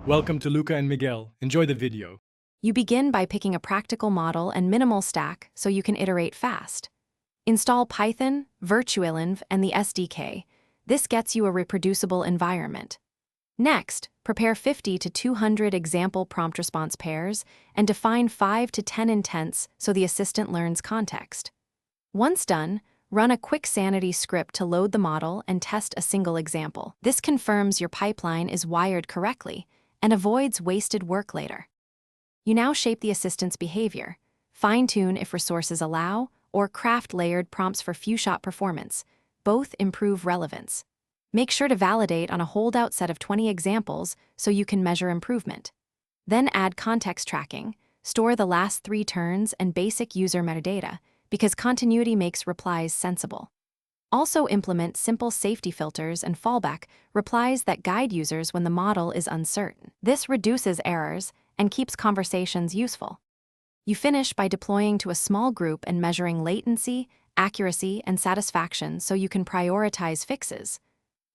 Welcome to Luca and Miguel. Enjoy the video. You begin by picking a practical model and minimal stack so you can iterate fast. Install Python, Virtualenv, and the SDK. This gets you a reproducible environment. Next, prepare 50 to 200 example prompt response pairs and define 5 to 10 intents so the assistant learns context. Once done, run a quick sanity script to load the model and test a single example. This confirms your pipeline is wired correctly and avoids wasted work later. You now shape the assistant's behavior, fine-tune if resources allow, or craft layered prompts for few-shot performance. Both improve relevance. Make sure to validate on a holdout set of 20 examples so you can measure improvement. Then add context tracking, store the last 3 turns, and basic user metadata, because continuity makes replies sensible. Also implement simple safety filters and fallback replies that guide users when the model is uncertain. This reduces errors and keeps conversations useful. You finish by deploying to a small group and measuring latency, accuracy, and satisfaction so you can prioritize fixes.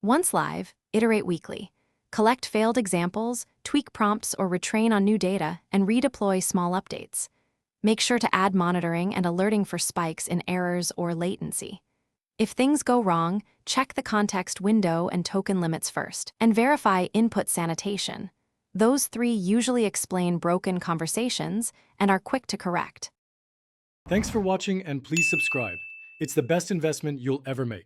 Once live, iterate weekly. Collect failed examples, tweak prompts, or retrain on new data, and redeploy small updates. Make sure to add monitoring and alerting for spikes in errors or latency. If things go wrong, check the context window and token limits first, and verify input sanitation. Those 3 usually explain broken conversations and are quick to correct. Thanks for watching and please subscribe. It's the best investment you'll ever make.